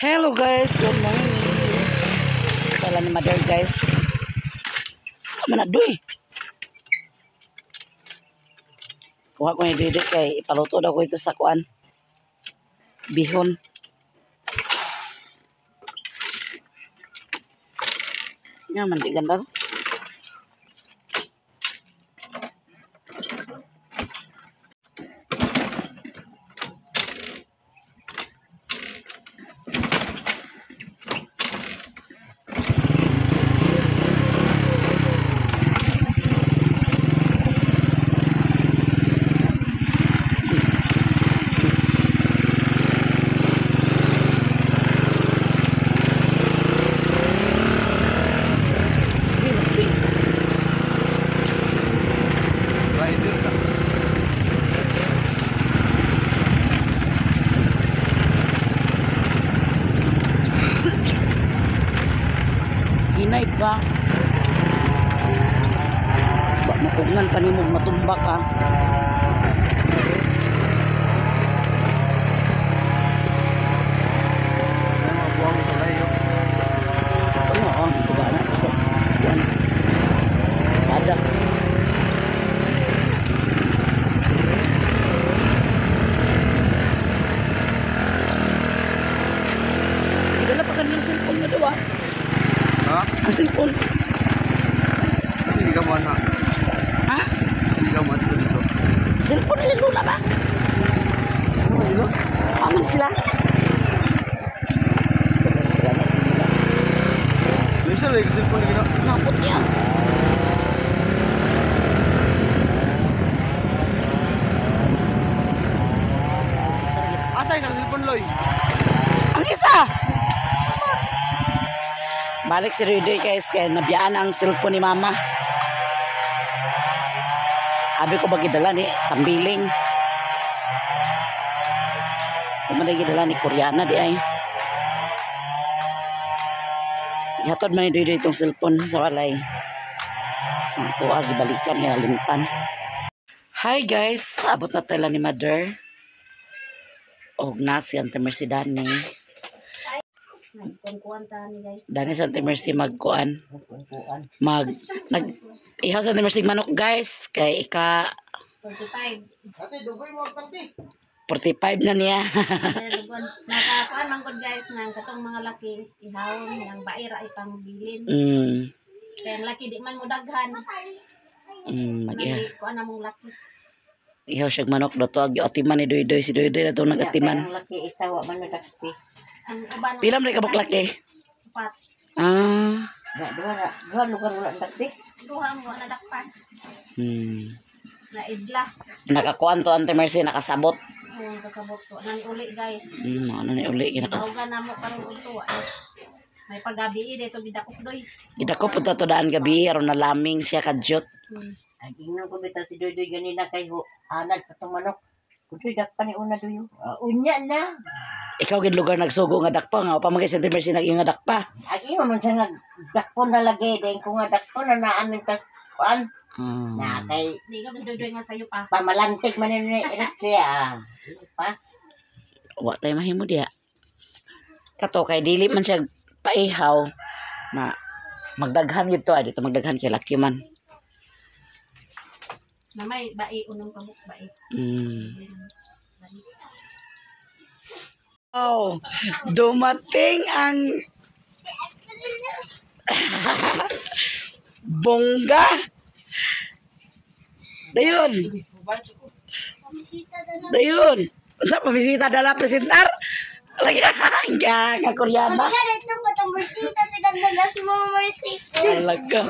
Hello guys, good morning. Tala ni mother guys. Sama na doy. Kuha ko ni Dede kay ipaluto daw ko ito sa kuan. Bihon. Nga man di ganda. Hinay ba? Ba makugngan pa ni mo matumbak ka. Ano ito ba na sa yan. Sada. Dala pa kanil cellphone na daw ah. Ha? Ang cellphone. Hindi ka mo na. Ha? Hindi ka mo dito. Cellphone nila lula ba? Ano dito? Aman sila. Bisa lagi cellphone kita. Napot niya. Asa isang cellphone loy? Ang isa! Balik si Rudy guys kaya nabiyaan ang cellphone ni mama. Abi ko bagi dala ni tambiling. Kumaday dala ni Koreana di ay. Ihatod man ni Rudy itong cellphone sa walay. Ang tuwa gibalikan niya nalimtan. Hi guys, abot na tala ni mother. Og nasi ang Mercedani. Dani Santa Mercy magkuan. Ihaw Santa Mercy manok guys. Kay ika 45. Ate, dugoy mo ang 45 na niya. Nakakuan man gud guys nang katong mga laki ihawon ng baira ipang bilin. Kaya ang laki di man mo daghan. Mag-ihaw. Kuan na mong laki. Ihaw siya manok dato ag atiman ni Doydoy si Doydoy na to nagatiman. Ang laki isa wa man nadakpi. Ang uban Pila man kabuk laki? 4. Dua lugar wala dakti. Duha mo nadakpan. Na idla. Nakakuan to Ante Mercy nakasabot. Kasabot ko nani uli guys. Ano ni uli ginaka. Tawgan na mo karon ito. May pagabi dito bidakop doy. Gidako pud to daan gabi aron nalaming siya kadyot. Ang tingnan ko bitaw si Doydoy ganina kay anad pa tong manok. Kutoy dakpa ni una duyo. Unya na. Ikaw gid lugar nagsugo nga dakpa nga pa magay Ante Mercy nag-inga dakpa. Agi mo man siya nga dakpo na lagi din ko nga dakpo na naamin ka kuan. Na kay Di ka doy nga sayo pa. pamalantik man ni siya. Pas. Wa tay mahimo diha. Kato kay dili man siya paihaw na magdaghan gid to dito magdaghan kay laki man. Na may bai unong kabuk bai. Oh, dumating ang bongga. Dayon. Dayon. Sa pamisita dala presentar. Lagi nga Koreana. Talaga.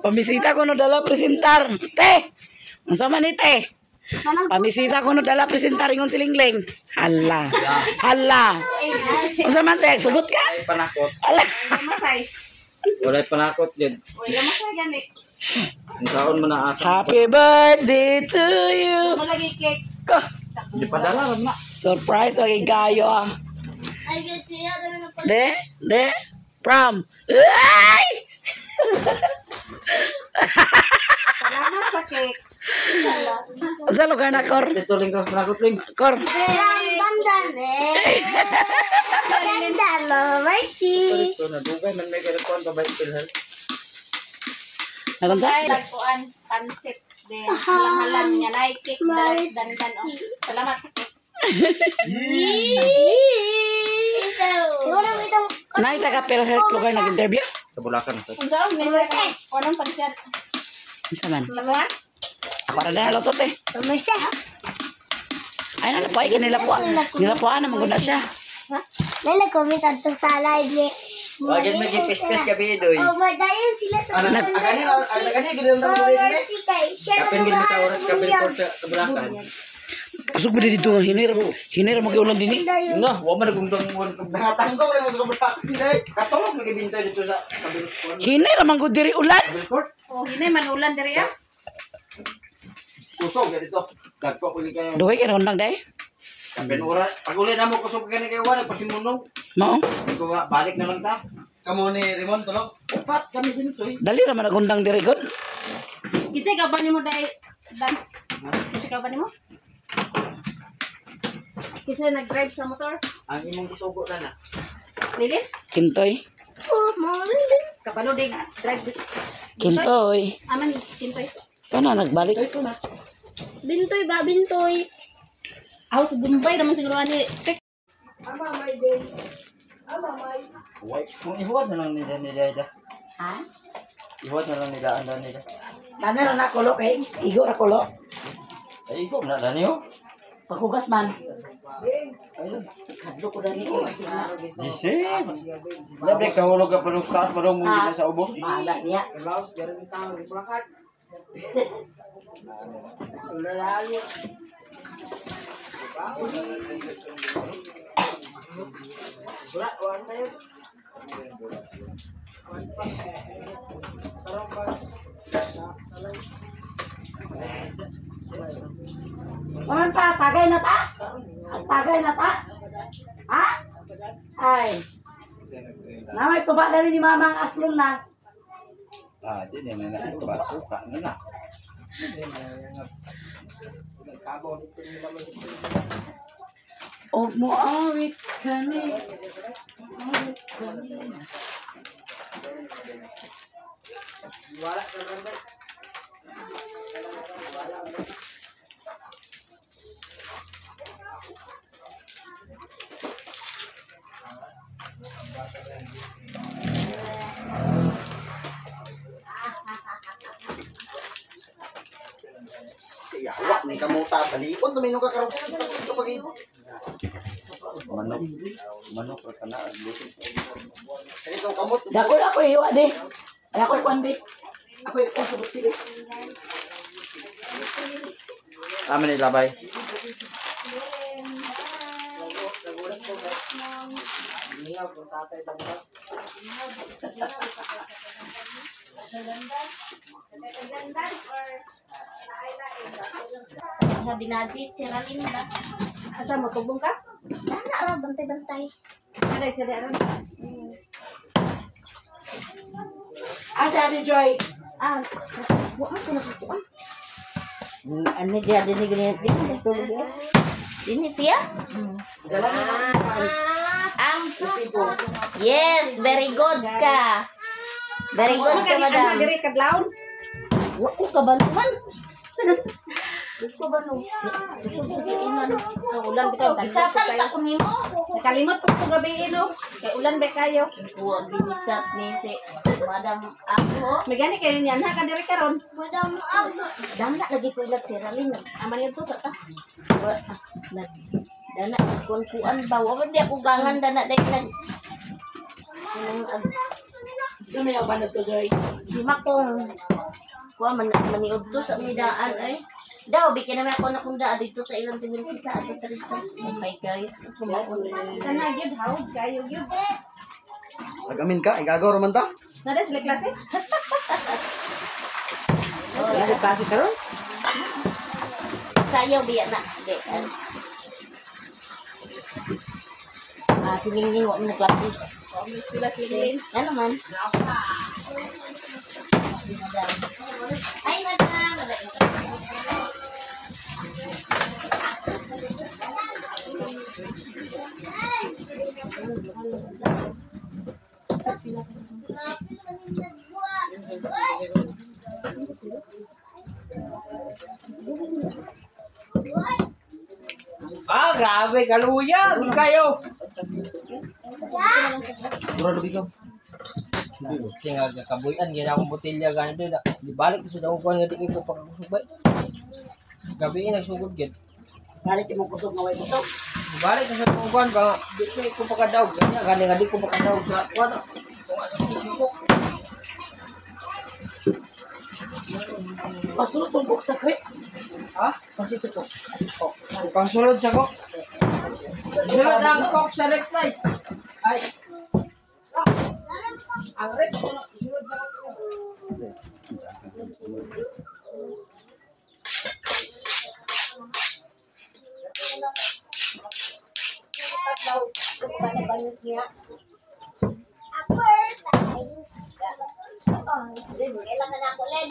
Pamisita ko no dala presentar. Te. Unsa man ni te? Pamisita ko no dala presentar ingon silingling. Hala. Hala. Unsa man te? Sugot ka? Walay panakot. Hala. Masay. Walay panakot din. Oy, masay gani. Ang taon mo na asa. Happy birthday to you. Malagi cake. Ko. Di padala ram na. Surprise wagi gayo ah. Ay, siya na pa. De. Prom. Ay! Salamat sa cake. Sa lugar na, Kor? Ito ling ka, panakot ling. Kor? Bandan eh. Hello, Mercy. Ito na dugay man may kalakuan pa ba ipilhan. Naganda? Lagpuan, pansit. Then, halang-halang niya. Like cake, dandan. Oh. Salamat sa cake. Siguro itong Nay, taga Pero Health lugar nag-interview? Sa Bulacan sa. Kung saan, may anong pansit? Isa man. Lamas? Ako na lang lotot eh. Mercy. Ay, nalapuay ka nilapuan naman ko na siya. May nag-comment ato sa live ni. Wagin mo gipis-pis gabi doy. Oh, madayon sila sa Agani gidon na mo Mercy kay. Share Kapin gid sa oras kapin ko sa Bulacan. Kusog mo dito nga, hinira mag-ulan din eh. No, wa man nagundang nangatanggong lang sa Bulacan dai. Katulog magibintoy dito sa kabilang court. Hinira man ko diri ulan. Kabilang court. Oh, hinay manulan diri ah. Kusog dito. Dagko ko kayo. Duhay ka na undang day. Kapin ora. Pag uli na mo kusog ka ni kayo wa nagpasimunong. Mao. Ko balik na lang ta. Kamo ni Raymond tulog. Upat kami dito eh. Dali naman nagundang diri god. Kisay ka ba ni mo dahil dan? Kisay ka ba ni mo? Kisay nag-drive sa motor? Ang imong isugo na na. Lili? Kintoy. Oh, mami. Kapano din drive. Kintoy. Aman, kintoy. Kana nagbalik. Bintoy ba, bintoy? Ako sa Bombay naman siguro ani. Tek. Why? Kung ihuwad na lang nila. Ha? Ihuwad na lang nila. Tana na nakulo kay igo ra kulo. Ay, ikaw na niyo. Paghugas man. Kadlo ko dali ko kasi na. Jise. Labi kahulog ka pa ng staff parang muli na sa ubos. Bahala niya. Naman pa, tagay na ta? Tagay na ta? Ha? Ay. Namay tuba dali ni mama ang aslong na. Ah, di na na ba suka na na. O mo awit kami. Awit kami. Yawa ni kamuta balikon to minong kakarog sa pagid. Manok ka na aglusin. Ito kamot. Dako ako iwa di. Ay ako kwandi. Ako sabot sila. Aman ni labay. Nga binaji, Cheralyn ba? Asa mo, tubong ka? Dana ra, bantay-bantay. Alay, sa diaron. Asa ni Joy? Ah, Wa mo kinasutuan. Ano dia din ni ganyan din tulog ya. ini siya? Dala na lang. Ang Sipo. yes, very good ka. Very good ka, madam. Diri kadlawon. Wa ko kabaluman. Gusto ba no? Ang ulan bitaw. Chat ako nimo. Nakalimot ko gabi no. Kay ulan ba kayo? Huwag ginichat ni si Madam ako. May gani kayo niyan ha kadiri karon. Madam ang Dana lagi ko ilat si Ralin. Aman yun to sa ta. Dana kunkuan ba? Wa di ako gangan dana dai nag Sa may abanad to Joy. si Makong. Kuha maniod to sa midaan ay. Daw bikin naman ako na kunda dito sa ilang tiburisita at sa tarita. Okay guys. Kana gyud haw kayo gyud. Nagamin ka, igagaw raman ta. Nada sila klase. Ano pa si karon? Sayaw biya na. Di. Siningin wa mo klase. Sila silin. Ano man? Ay, madam. Ah, grabe, kaluya. Di kayo. Mura lebih kau. Tinggal kabuyan, gina akong botelya ganito. Di balik ko sa damukuan nga di ko pagkusubay. Gabi nagsugod gid. Balik mo kusog na way kusog. Di balik ko sa damukuan ba di ko pagkadaog. Ganya, gani nga di ko pagkadaog sa kuwan. Kung ano kisipok. Pasulot tumbok sa krip. Ha? Pasulot ko. Pangsulod sa kok. Sulod ang kok sa reply. Ay. Ang rep, sulod sa kok. Kailangan ako, Len.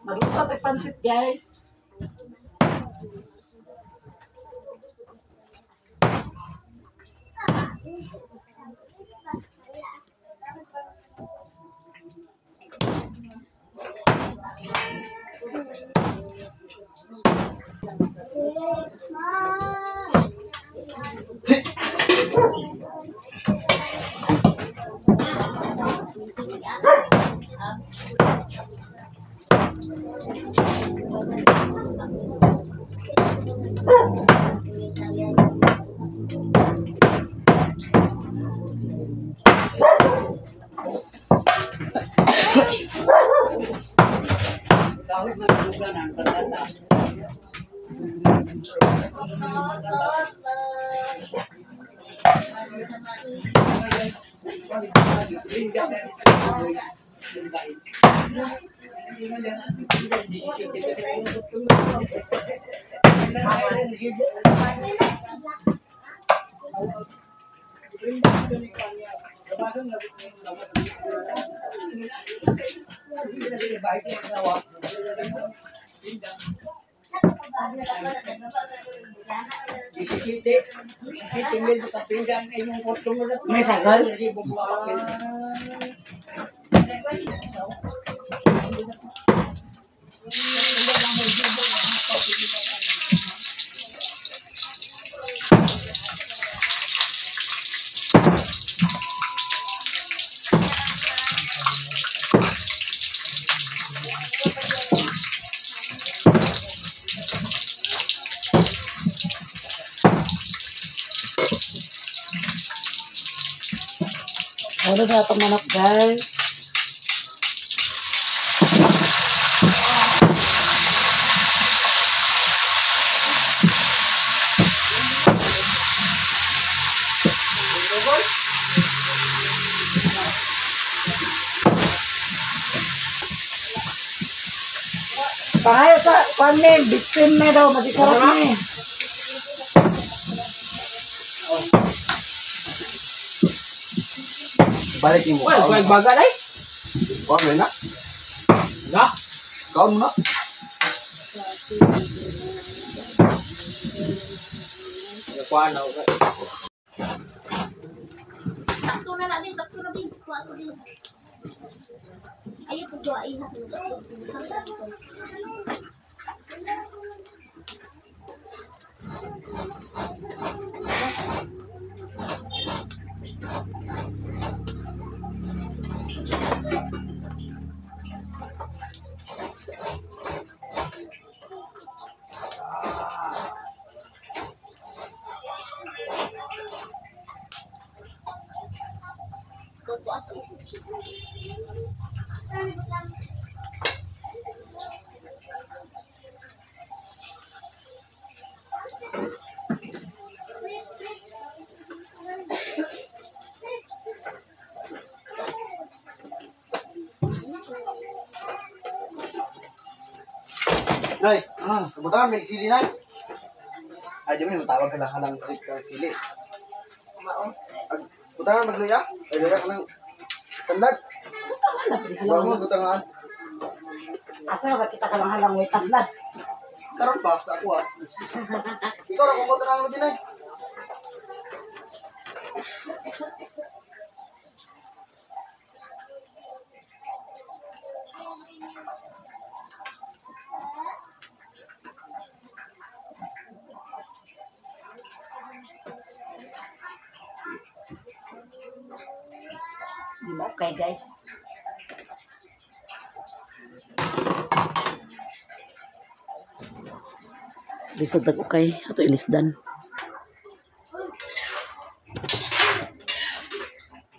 Magluto kay pansit, guys. May sagal? Ano na itong manok, guys? Pahayo sa panin, bitsin na daw, masisarap na eh. Balik mo. Well, kuwag baga na eh. Kau na. Na? Kau na. Kuha na ako. Sakto na namin, sakto na din. Kuwaso din. Ayaw po doa iha. Nay, kebetulan may sili nay. Ay, di mo yung tawag ka lang halang sili. Butangan magluya? Ay, luya ka ng standard. Bago mo butangan. Asa ba kita kalang-halang way tablad? Karon ba sa ako ah. Ikaw ra kung butangan mo din ay. Di mo okay guys. Lisod tag okay ato ilisdan.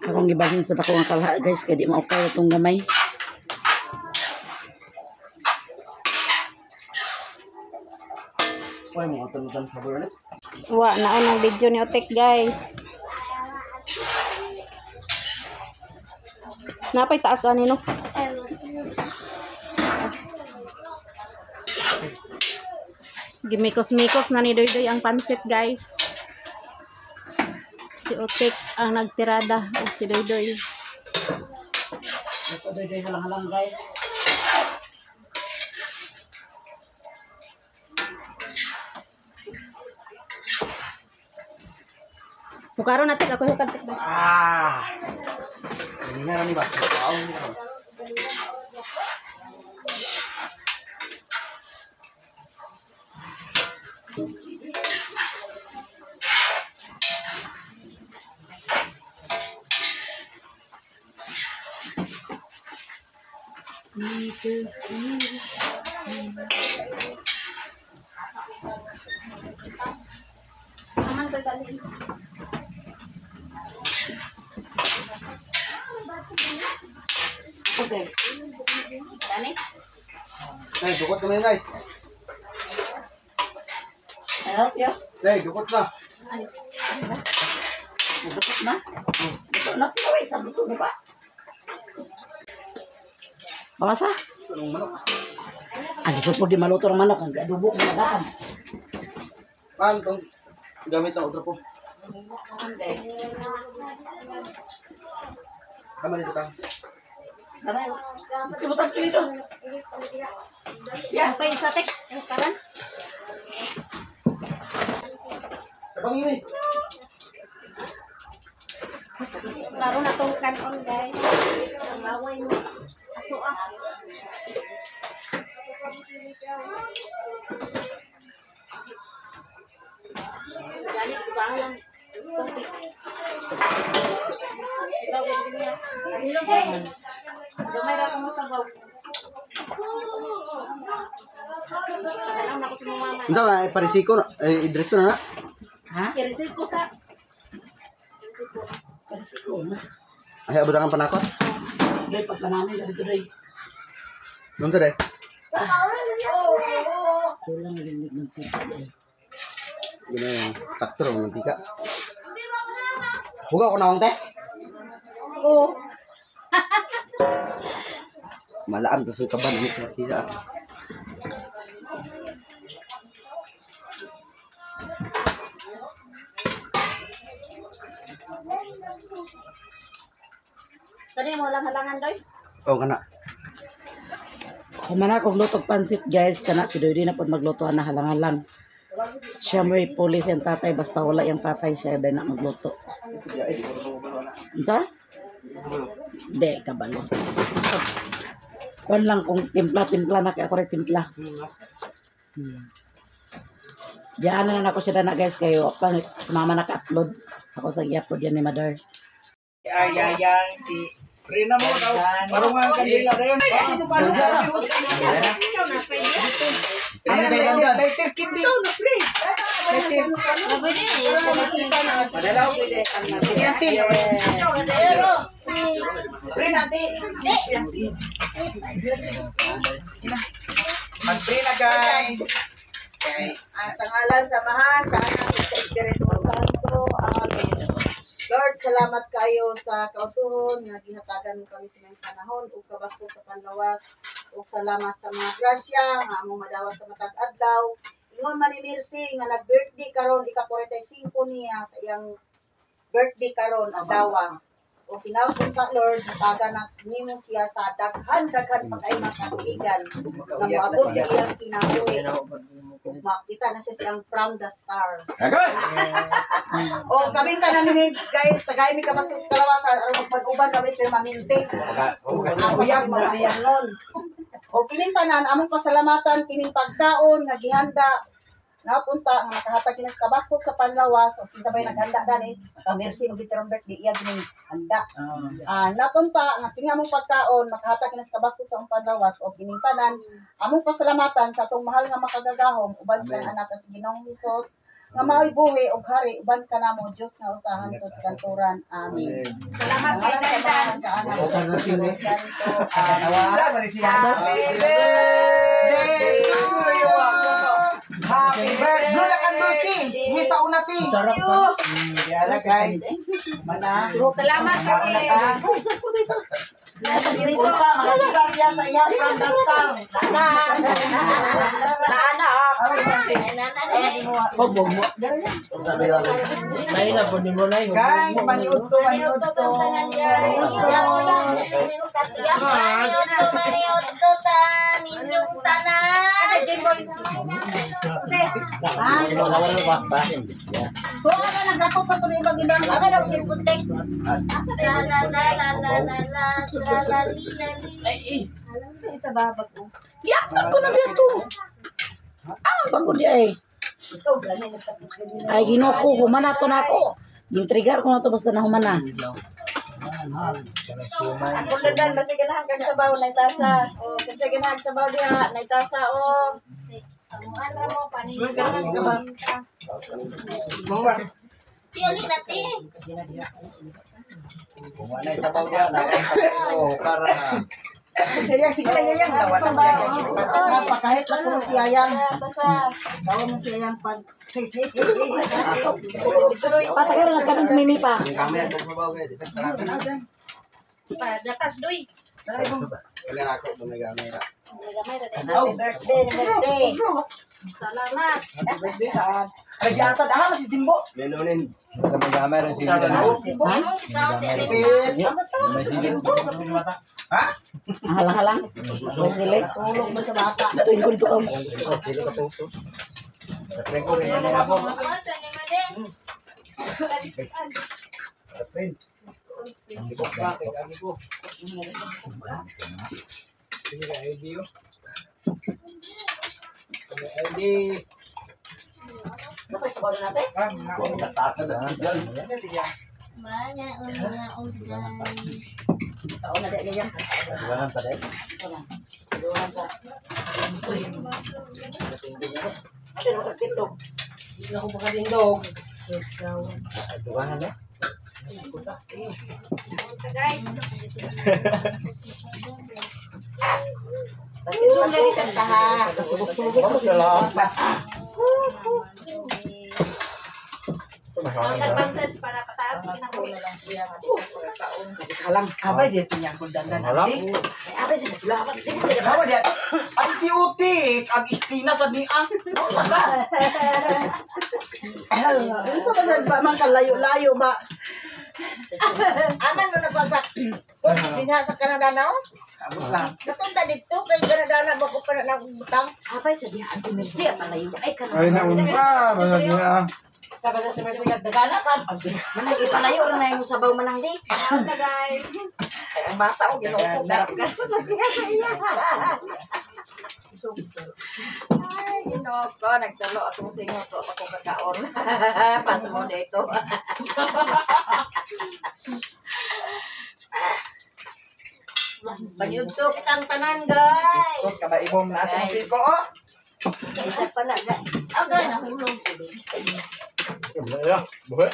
Akong gibagin sa dako nga kalha guys kay di mo okay itong gamay. Wala mo utan-utan sabor ulit. Wa na unang video ni Otek guys. Napay taas ani no. Gimikos-mikos na ni Doydoy ang pansit guys. Si Otek ang nagtirada o si Doydoy. Ito doy halang-halang guys. Mukaro natik ako yung kantik ba? Ah. Ini na ni ba? Wow. Aman ko dali. Okay. Dani. Nay, dukot ka na nay. Hello, yo. Nay, dukot na. Dukot na. Dukot na to ay sa buto ba? Awasa? Anong manok? Ano supod di maluto ng manok ang adobo ng daan. Pan tong gamit ng utro ko. Tama dito ka. Kanay. Kibutan ko dito. Yan pa isa tek. Karan. Sabang yun eh. Laro na tong kanon guys. Laway mo. Aso ah. Dali kubangan. Laway din niya. Gamay ra ko mo sa baw. Alam na ko si mama. Unsa ba parisiko na? Diretso na na. Ha? I-receive ko sa Parisiko na. Ay abot ang panakot. Dahil pagpanamin ka dito rin. Nunta dai. Kulang rin ng tita. Gina yung sakto ng mantika. Hugaw ko na akong te. Oo. Malaan to sa kaban ng mantika. Kani mo lang halangan doy. Oh kana. Kung man akong lutog pansit guys, kana si Doy na pod magluto na halang-halang. Siya may pulis yung tatay, basta wala yung tatay siya dahil na magluto. Isa? Hindi, kabalo. Kung lang kung timpla-timpla na kaya ako rin timpla. Diyan na ako siya na guys kayo. Si mama naka-upload. Ako sa i-upload yan ni Mother. Ayayang si Rina mo daw. Parang mga kandila na yun. Ano na yun? Dahil kindi. Padalaw ko din. Yanti. Rina, ti. Mag-Rina guys. Sa ngalan, samahan, sa anak, sa Espiritu Santo. Amen. Lord, salamat kayo sa kautuhon nga ginhatagan mo kami sa mga panahon ug kabasko sa panlawas. Ug salamat sa mga grasya nga among madawat sa matag adlaw. ingon man ni Mercy nga nag-birthday karon ika-45 niya sa iyang birthday karon adlaw. O kinauson ka Lord, nataga na nimo siya sa daghan-daghan pa kay makatuigan. Nga moabot sa iyang kinabuhi. Ug makita na siya siyang from the star. O kami tanan ni guys, tagay mi kabastos kalawasan aron magpag-uban kami permanente. Uyab na siya nun. O kining tanan among pasalamatan kining pagkaon nga gihanda napunta nga nakahatag kinis kabaskog sa panlawas o sabay naghanda dani Mercy mo gitirong birthday iya gining handa. Napunta nga kini among pagkaon makahatag kinis kabaskog sa panlawas o kining tanan among pasalamatan sa atong mahal nga makagagahom uban sa anak sa Ginoong Hesus nga mao'y buhi ug hari uban kanamo Dios nga usahan to sa kanturan. Amen. Salamat kay Dandan sa anak santo. Happy birthday! Blue na kan birthday! Yes, sa una ti! Yala guys! Mana? Salamat kay. Punta, makakita siya sa iya from the star! Nay na po ni mo nay. Guys, maniud to, maniud to! Kung ano nagatot pa tuloy magindang aga daw si putik. Ito babag ko. Yak ako na biya to. Pagod di ay. Ikaw gani nagtapos gani. Ay Ginoo ko humana to nako. Gintrigger ko na to basta na humana. Kung dadan basi ganahan kag sabaw na tasa. O kasi ganahan sabaw diha na tasa o. Ano mo paningan ka ba? Tiyali natin. Kung ano sa pagka na para Sige na yan! Dawa na siya! Pakahit lang mo si Ayang. Dawa mo si Ayang pag... Patagal na kanin sa mimi pa. Kamera sa mabaw kayo. Dito sa kamera. Datas doy. Kamera ako. Ito may kamera. Happy birthday ni Mercy. Salamat. Birthday saan? Nagyata na si Jimbo! Lelonin. Kamera si Imong ikaw si Alin. Ha? Halang-halang. Sili. Tulog mo sa bata. Tuwing ko dito ka. Mana una udan. Taon na di ganyan. Ano ka kito? Hindi ako makatindog. Bakit magkalitan ka ha? Vamos na lang. Nagpanses para pataas kinahuli. Halang, abay dia punya ko dandan Alam. nanti. Abay sila sila. Sige. Hawa dia. Ay si Utik, ang iksina sa ni ah. Ano sa basad ba man kalayo-layo ba? Aman mo na pa sa binasa ka na danaw? Abot lang. Natunta dito kay ganadana ba ko pa na butang? Abay sa diha Auntie Mercy at palayo. Ay ka Ay, naunta. Basag na. sa basad sa Mercy kat dagana sa manang ipalayo ra na yung sabaw manang di. Salamat guys. Ay ang bata o ginoo darap ka sa siya sa iya. Ay, ginoo ko nagtalo atong singot ko ako kakaon. Pas mo dito. Panyud to kitang tanan guys. Ikot ka ba ibong nasa ko oh. Isa pa na guys. Agay na hulog. Buhay.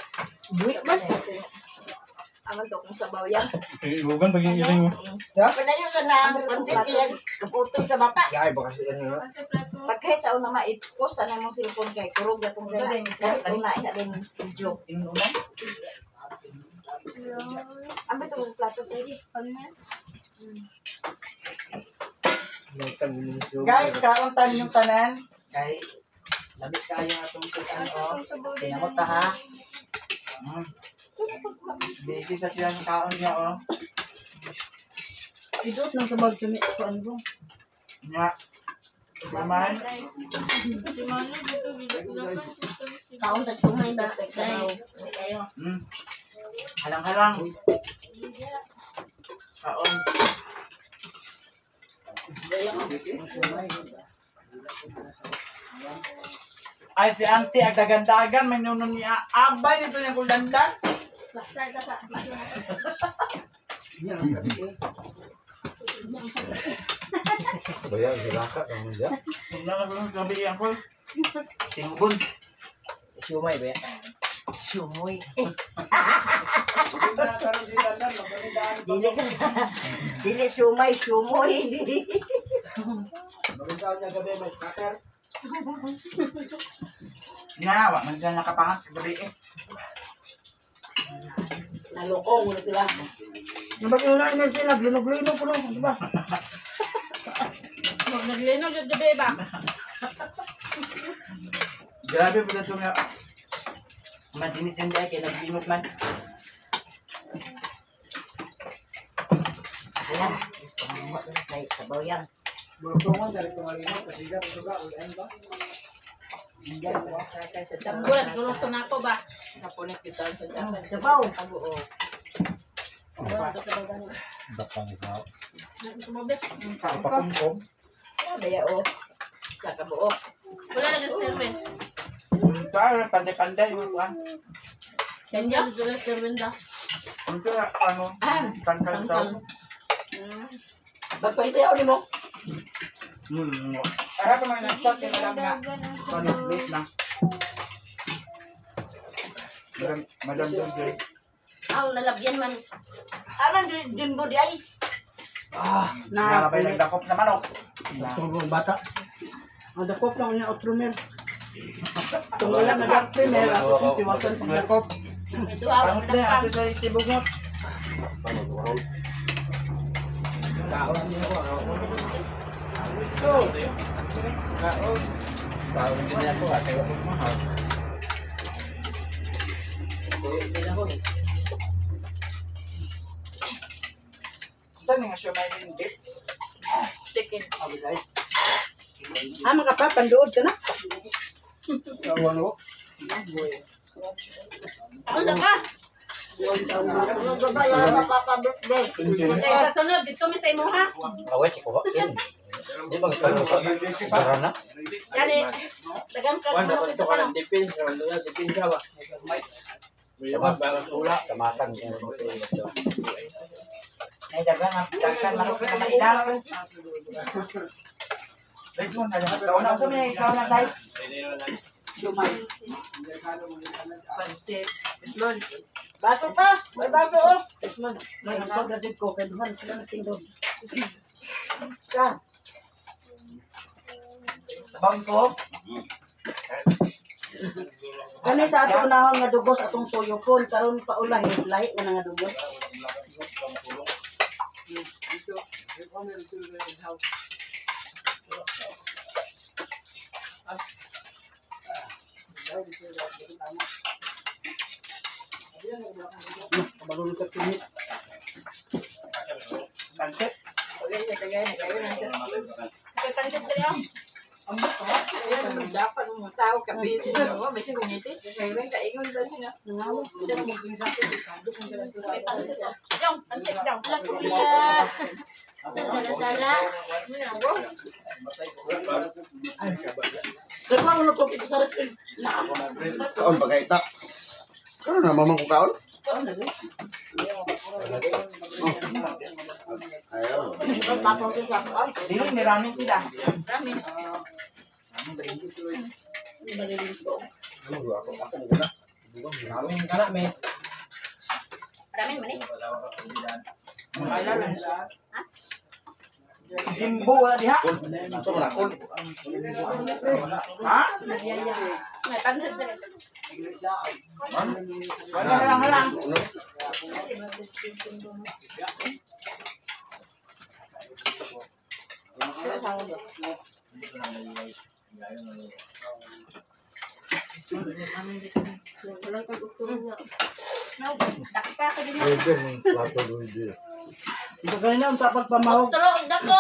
Aman to kung sabaw yan. Ibugan pag iiling mo. Panayo ka na pantit kaya kaputol ka bata. Ay, baka siya na. Sa plato. Pag kahit sa una ma-post sa mong cellphone kay kurog na kung gana. Kahit kanina ina din video. Inulan. Ang itong plato sa iyo. Guys, kauntan yung tanan. Kay Labit kayo atong sukan o. Tinamot ta ha. Busy sa siya ng kaon niya o. Idot nang sabag sa ni ko ano. Nya. Naman. Kaon sa sumay ba? Guys, kayo. Halang-halang. Kaon. Ay, si auntie, ang dagan-dagan, may nunong niya. Abay, nito niya kulandan. Bayang silaka kamu dia. Wala na ko sabi yan ko. Tinubon. Siumay ba yan? Sumoy. Dili ka. Dili sumay, sumoy. Nga, wak man dyan nakapangat sa gabi eh. Naloko mo na sila. Nabag yung na sila, linog-linog po no, di ba? Naglinog yung gabi ba? Grabe po na ito nga. Madinis yung dahil, kaya naglimot man. Ayan. Pangumot na sa sabaw yan. Tambulan, gulong ko na ako ba? Sabaw. Bakang ikaw. Pakumkom. Baya o. Kakabuok. Wala lang yung serven. Kaya, panday-panday. Kanya? Wala yung serven da. Ito, ano, tangkal daw. Nagpahitayaw ni mo. Para pa mga nag-start, kaya alam nga. Ano, base na. Madam Joy. Aw, nalabyan man. Alam din mo di ay. Nakabay nagdakop na manok. Tungkol bata. Ang dakop lang niya outromer. Tunggulan na dakprimer, ako kung tiwasan pang dakop. Ito ako. Pangot na, ato sa istibugot. Tahu gini aku gak kayak mahal. Saan nga siya may hindi? Chicken. Makapapandood ka na. Walo. Ako na ka. Yung gabay ang mapapabirthday. Okay, sa sunod, dito may sa imo ha. Awet sih kok. Di bang kalau karena Yan eh. Dagang ka. Wala Ano pa ito ito ka ka ng defense. Defense ka ba? Mayabas ba? Wala. kemakan Ay, dagang manok na mailaw. Wait mo, ikaw na. Saan may ikaw na tayo? Baso pa. May baso oh. May ang pagdating ko, kaya duman sila natinggaw. Sabang ko. Kani sa ato unahon nga dugos atong suyokon, karon paulahi, lahi na nga dugos. Balon ka pinit. Pansit. Kaya pansit ka niya. Dapat mo tao ka busy no, may singiti. Kaya ka ingon daw siya. Nangaw. Yung, pansit daw. Wala kuya. Sa sala-sala. Pero ano ko ito sa restaurant? kaon bagay tak. Ano na mamang ko kaon? Ayo. Dili, may ramen kita. Ramen. Ano gua ako muna. Ramen ka na, me. Ramen man eh. Jimbo, wala diha. Ito na kun. Ha? May pansit ka rin. Wala halang-halang. Dakpa ka din. Ito kayo na, sa pagpamahog. Putro, dako.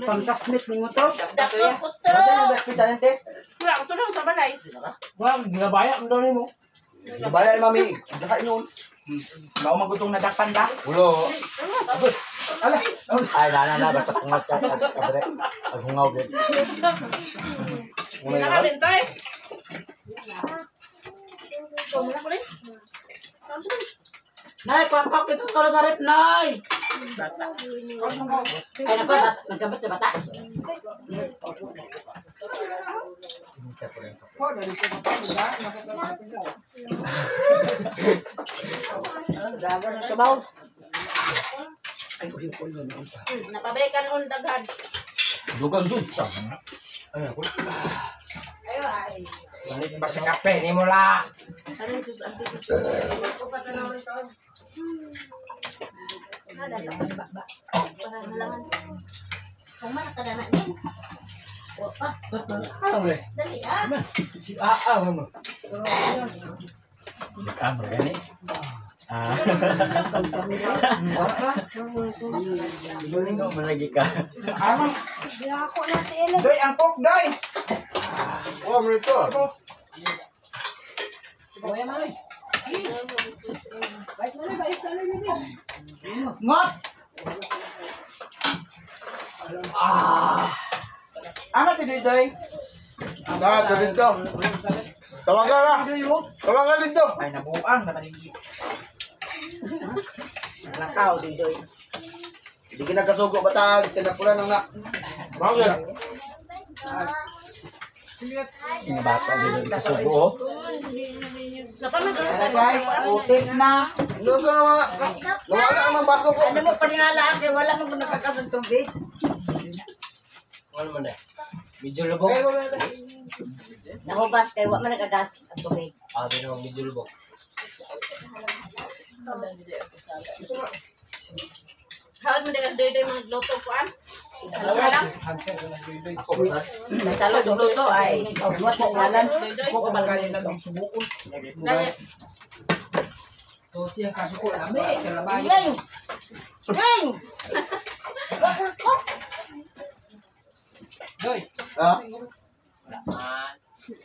Pangkasmit ni mo to. Dako, putro. Wala ko tulong sa balay. Wag, ginabaya ang daw mo. Bayan mami. Daka inon. Mao magutong nadakpan ba? Ulo. Ala. Ay, na, basta pungat ka. Kabre. Aghungaw din. Wala ka din, Toy. Wala ko rin. Nay, kwak-kwak ito para sa rep, Nay. Ay, naku, nagkabat sa bata. Sabaw. Napabekan on daghan. Dugang dun. Ayo ay. Ini basta kape ni mula. Ano yung sus ko pa tanawin to. Nada lang ba. Para nalangan. Kung man ka na din. Opa, Ano le? dali ah. Mo. Kamera gani. Malagi ka. Amang. Doy, ang cook, doy. Oh, mo ito. Ngot. Ama si Doy. Dito, dito. Tawagan na. Tawagan dito. Ay, nabuang, namanigit. Nakaw, si Joy. Hindi ka nagkasugo batag. Tinapulan na nga. Bakit? Ini bata dito sa sugo. Sa pamagay. Kaya guys, utik na. Ano ka naman? Nawala ka ng baso ko. Ano mo paningala kay wala mo nakakasang tubig. Ano man eh? Medyo lubog. Namubas kay wala man nakagas ang tubig. Di naman medyo lubog. Hawad mo din doy mga loto ko an. Wala lang. Ako ba? Masalo luto ay buat mo ngalan. Ako ka magaling na ng subuon. To siya kasuko lami. Kalabay. Ding. Ding. Doy. Ha?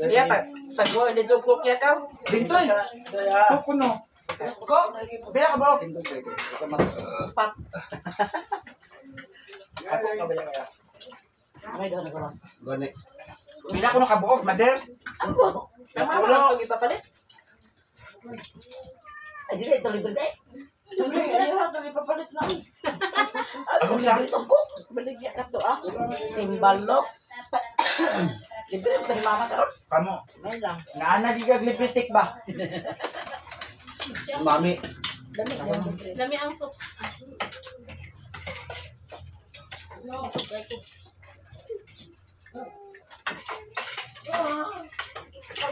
Iya pa. Pagwa dito ko kaya ka. Bintoy. Cook ko no. Ko. Bila ka bro. Ako ka ba yan kaya? May doon ako, Ross. Gani. Bila ko no kabuok, mader. Tama lang pag ipapalit. Ay, dili, ito libre tayo. Siyempre, ayaw ka ipapalit na. Ako sabi ito ko. Baligya ka to, ah. Timbalok. Libre, ito ni mama karon. Kamo. May lang. Naanagigag lipitik ba? Mami. Dami ang soup.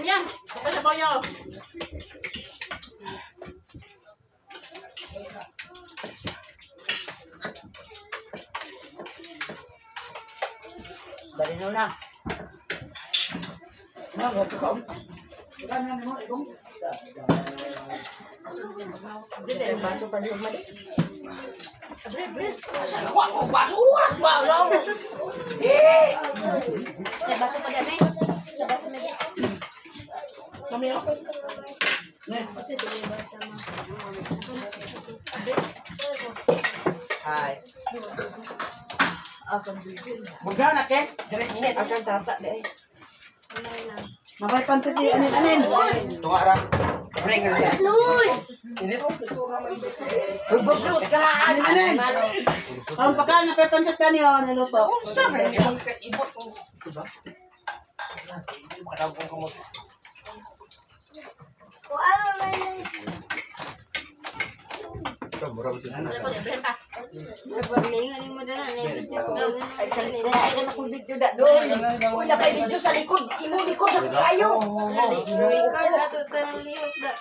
Yan, kapag sa bayaw. Dali nyo na. Ano, ito ka. Dili, baso pa din mali. Sa baso pa dami. Sa baso na yan. Kami ako. Hi. Buga na ke? Akan tata deh. Mamay pansit di anin. Tunga ra. Busut ka anin. Ang pagkain na pansit ka niyo niluto. Ito, mura ba sila na? Paglingan mo na na video ko. Ay sa likod ay na kung video da doon. Uy na kay video sa likod. Imo likod na kayo. Record ato tanang lihok da.